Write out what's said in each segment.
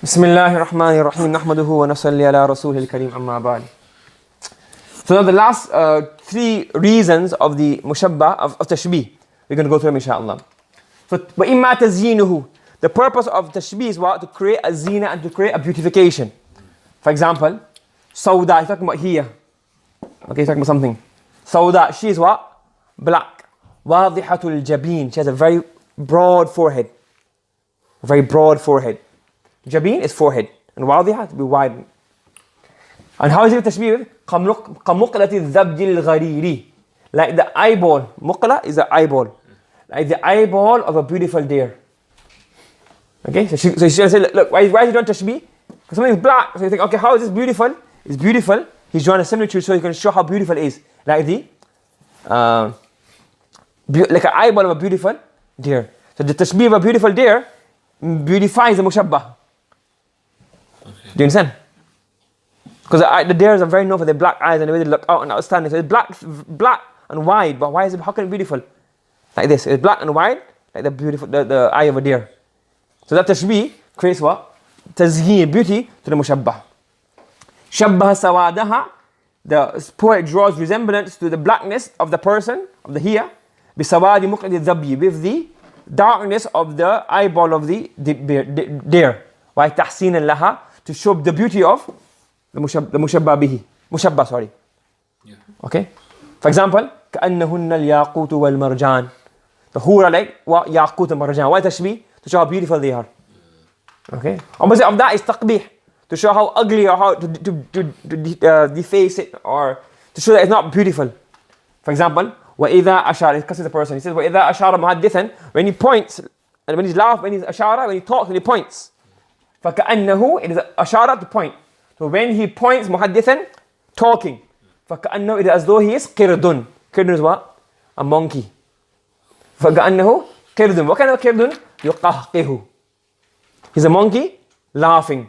بسم الله الرحمن الرحيم نحمده ونصلي على رسوله الكريم أما بعد. So now the last three reasons of the mushabbah of tashbih. We're going to go through them inshallah. So وَإِمَّا تَزْيِينُهُ. The purpose of tashbih is what? To create a zina and to create a beautification. For example, Sauda, he's talking about here. Okay, he's talking about something. Sauda, she is what? Black. واضحة الجبين. She has a very broad forehead. A very broad forehead. Jabeen is forehead, and wadiha to be widened. And how is it tashbih? كَمُقْلَةِ الذَّبْجِ الْغَرِيرِ. Like the eyeball. Muqla is the eyeball. Like the eyeball of a beautiful deer. Okay, so she said, look, why is he doing tashbih? Because something is black. So you think, okay, how is this beautiful? It's beautiful. He's drawing a similitude so he can show how beautiful it is. Like like an eyeball of a beautiful deer. So the tashbih of a beautiful deer beautifies the mushabbah. Do you understand? Because the deers are very known for their black eyes and the way they look out and outstanding. So it's black and wide, but why is it? How can it be beautiful? Like this, it's black and wide, like the eye of a deer. So that tashbih creates what? Tazheen, beauty to the mushabbah. Shabbaha sawadaha. The poet draws resemblance to the blackness of the person, of the here, bisawadi muqladi dhabyi, with the darkness of the eyeball of the deer. Why tahseen laha? To show the beauty of the mushabbah bihi. Mushabbah, sorry. Yeah. Okay? For example, كَأَنَّهُنَّ الْيَاقُوتُ وَالْمَرْجَانِ. The hura are like what? Yaqut and marjan. Why tashbih? To show how beautiful they are. Okay? Opposite of that is taqbih. To show how ugly or how to deface it or to show that it's not beautiful. For example, وَإِذَا أَشَارَ. It cusses the person. He says, وَإِذَا أَشَارَ مُحَدِّثًا. When he points, and when he's laughing, when he's ashara, when he talks, when he points. فَكَأَنَّهُ. It is ashara to point. So when he points, muhaddithan, talking. فَكَأَنَّهُ. It is as though he is qirdun. Qirdun is what? A monkey. فَكَأَنَّهُ qirdun. What kind of qirdun? يُقَهْقِهُ. He's a monkey laughing.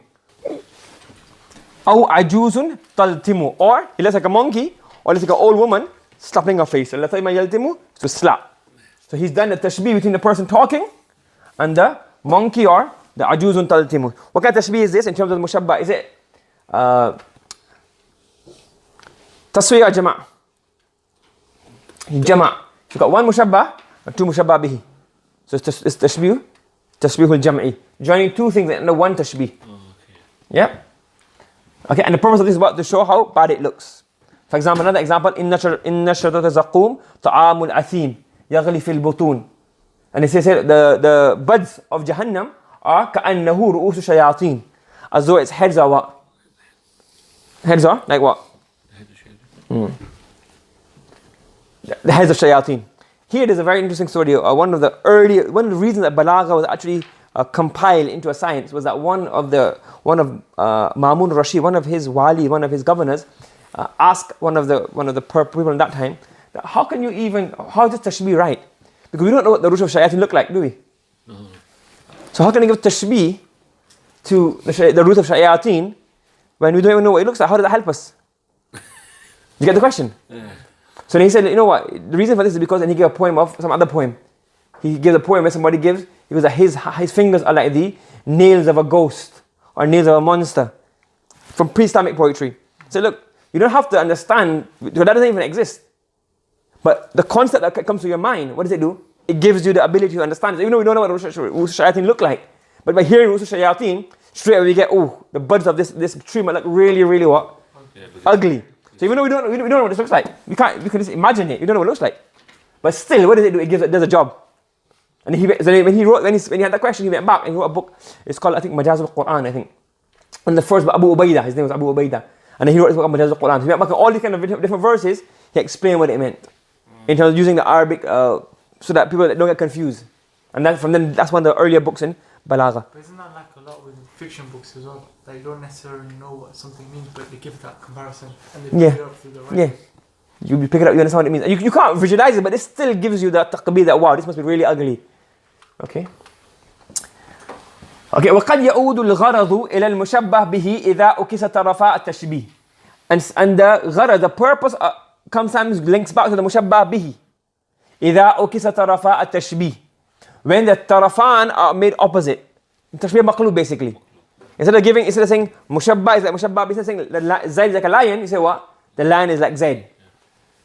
أو عجوز تلتم. Or he looks like a monkey, or looks like an old woman slapping her face. To slap. So he's done the tashbih between the person talking and the monkey or the ajuzun taltimu. What kind of tashbih is this in terms of the mushabbah? Is it taswiyah jama'? Jama'. You've got one mushabbah and two mushabbah bihi. So it's tashbihul jam'i. Joining two things under one tashbih. Oh, okay. Yeah? Okay, and the purpose of this is what? To show how bad it looks. For example, another example, إِنَّ شَرَطَ زَقُومٍ طَعَامُ الْأَثِيمِ يَغْلِي فِي الْبُطُونِ. And it says the buds of Jahannam are كَأَنَّهُ رُؤُوسُ شَيَاطِينَ. As though its heads are what? Heads are? Like what? The heads of shayateen. Here there's a very interesting story. One of the reasons that Balagah was actually compiled into a science was that one of Ma'mun Rashid, one of his wali, one of his governors, asked one of the people in that time, that how is this tashbih right? Because we don't know what the roots of shayateen look like, do we? No. So how can I give tashbih to the root of shayateen when we don't even know what it looks like? How does that help us? You get the question? Yeah. So then he said, you know what? The reason for this is because then he gave a poem of some other poem. He gives a poem where somebody gives, he goes that his fingers are like the nails of a ghost or nails of a monster from pre-Islamic poetry. So look, you don't have to understand, that doesn't even exist. But the concept that comes to your mind, what does it do? It gives you the ability to understand it. Even though we don't know what Rus Shayateen look like. But by hearing Rus Shayateen, straight away we get, the buds of this tree might look really, really what? Yeah, ugly. So even though we don't know what this looks like, we can just imagine it. We don't know what it looks like. But still, what does it do? It does a job. And when he had that question, he went back and he wrote a book. It's called, I think, Majaz al-Quran, I think. And the first, Abu Ubaidah, his name was Abu Ubaidah. And then he wrote this book on Majaz al-Quran. So he went back and all these kind of different verses, he explained what it meant. In terms of using the Arabic, so that people don't get confused. And that's one of the earlier books in Balagah. But isn't that like a lot with fiction books as well? That you don't necessarily know what something means, but they give that comparison and they pick it up through the writing. Yeah. You pick it up, you understand what it means. You can't visualize it, but it still gives you that taqbih that, wow, this must be really ugly. Okay? Okay, وَقَدْ يَعُودُ الْغَرَضُ إِلَى الْمُشَبَّهِ بِهِ إِذَا أُكِسَ طَرَفَاءَ التَّشْبِيهِ. And the gharad, the purpose, sometimes links back to the mushabbah bihi. إِذَا أُكِسَ طَرَفَاءَ التَّشْبِيهِ. When the tarafan are made opposite. Tashbih maqlub basically. Instead of saying mushabba is like mushabba, instead of saying Zaid is like a lion, you say what? The lion is like Zaid.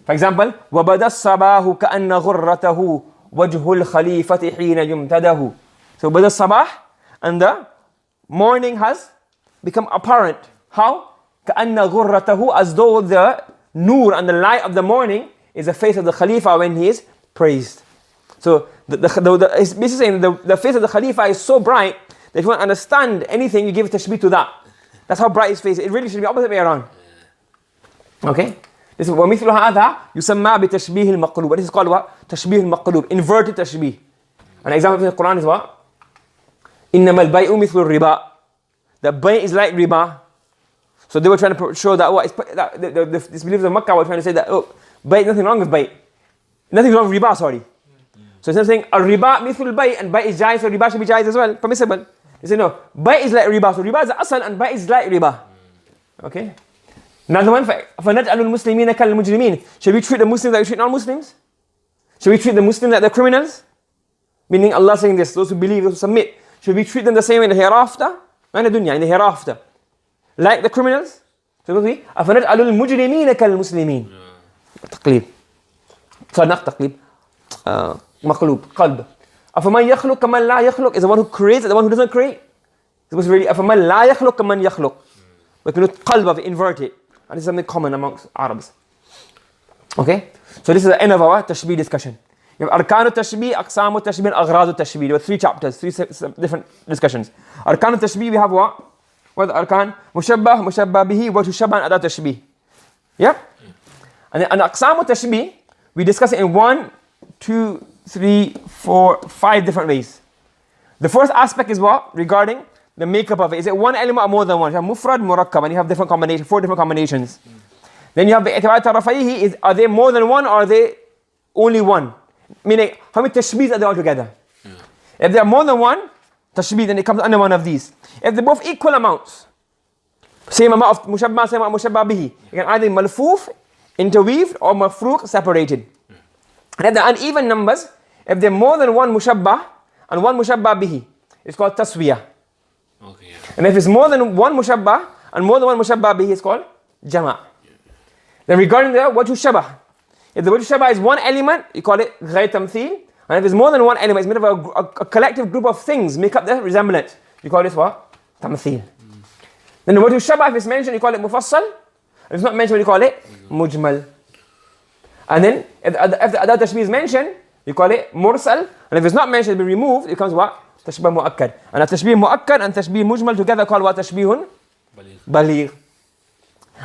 For example, وَبَدَ الصَّبَاهُ كَأَنَّ غُرَّتَهُ وَجْهُ الْخَلِيفَةِ حِينَ يُمْتَدَهُ. So بَدَ الصَّبَاح, and the morning has become apparent. How? كَأَنَّ غُرَّتَهُ, as though the nur and the light of the morning is the face of the Khalifa when he is praised. So it's basically saying the face of the Khalifa is so bright that if you want to understand anything, you give a tashbih to that. That's how bright his face is. It really should be opposite way around. Okay? This is وَمِثْلُ هَذَا يُسَمَّى بِتَشْبِيهِ الْمَقْلُوبِ. What is called what? تشبيه المقلوب. Inverted tashbih. An example in the Quran is what? إِنَّمَا الْبَيْءُ مِثْلُ الرِّبَا. The bay is like riba. So they were trying to show that the disbelievers of Makkah were trying to say that, oh, bay, nothing wrong with bay. Nothing wrong with riba, sorry. So instead of saying a riba mithul bay, and bay is jais, so riba should be jais as well, permissible. They say no, bay is like riba, so riba is the asal and bay is like riba. Okay? Another one, فَنَجْعَلُ الْمُسْلِمِينَ كَالْمُجْرِمِينَ. Should we treat the Muslims like we treat non-Muslims? Should we treat the Muslims like they're criminals? Meaning Allah saying this, those who believe, those who submit. Should we treat them the same in the hereafter? Not in the dunya, in the hereafter. Like the criminals? So we أَفَنَجْعَلُ الْمُجْرِمِينَ كَالْمُسْلِمِينَ. تقليب. So not taqlib. مقلوب. قلب. أَفَمَنْ يَخْلُقْ كَمَنْ لَا يَخْلُقْ is the one who creates, the one who doesn't create. It's supposed to really أَفَمَنْ لَا يَخْلُقْ كَمَنْ يَخْلُقْ. We can do qalb of it, invert it. And this is something common amongst Arabs. Okay? So this is the end of our tashbih discussion. You have Arkanu Tashbih, Aqsamu Tashbih, and Aghradu Tashbih. There were 3 chapters, 3 different discussions. Arkanu Tashbih, we have what? What are the Arkan? Mushabbah, Mushabbah bihi, wa Tushabbah, and Adat Tashbih. Yeah? And then Aqsamu Tashbih, we discuss it in 1, 2, 3, 4, 5 different ways. The first aspect is what? Regarding the makeup of it. Is it one element or more than one? You have Mufrad, Murakkab, and you have different combinations, 4 different combinations. Then you have the I'tibar Tarafayhi, are they more than one or are they only one? Meaning, how many tashbihs are they all together? If there are more than one tashbih, then it comes under one of these. If they're both equal amounts, same amount of mushabbah, same amount of mushabbah bihi, you can either malfoof, interweaved, or mafruq, separated. And if they're uneven numbers, if they're more than one mushabbah and one mushabbah bihi, it's called taswiyah. Okay, yeah. And if it's more than one mushabbah and more than one mushabbah bihi, it's called jama'. Then regarding the wajhu shabah, if the wajhu shabah is one element, you call it ghayr tamtheel. And if it's more than one element, it's made of a collective group of things make up the resemblance. You call this what? Tamtheel. Then the wajhu shabah, if it's mentioned, you call it mufassal. If it's not mentioned, you call it mujmal. And then if the other tashbih is mentioned, you call it mursal. And if it's not mentioned, it's been removed, it becomes what? Tashbih mu'akkad. And a tashbih mu'akkad and tashbih mujmal together called what? Tashbihun baligh.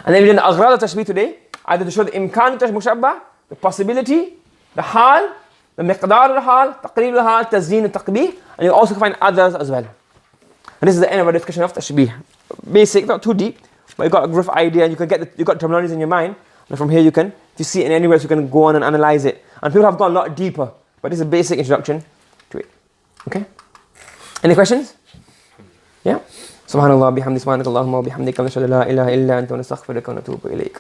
And then we did the أغراض tashbih today, either to show the imkan mushabbah, the possibility, the hal, the miqdar al-hal, taqreeb al-hal, tazyin al-taqbih, and you also find others as well. And this is the end of our discussion of tashbih. Basic, not too deep, but you got a rough idea and you got terminologies in your mind. And from here you can, if you see it in anywhere, so you can go on and analyze it. And people have gone a lot deeper, but this is a basic introduction to it. Okay? Any questions? Yeah? Subhanallah bihamdi subhanakallahumma wa bihamdika nashhadu an la ilaha illa anta wa nastaghfiruka wa natubu ilayk.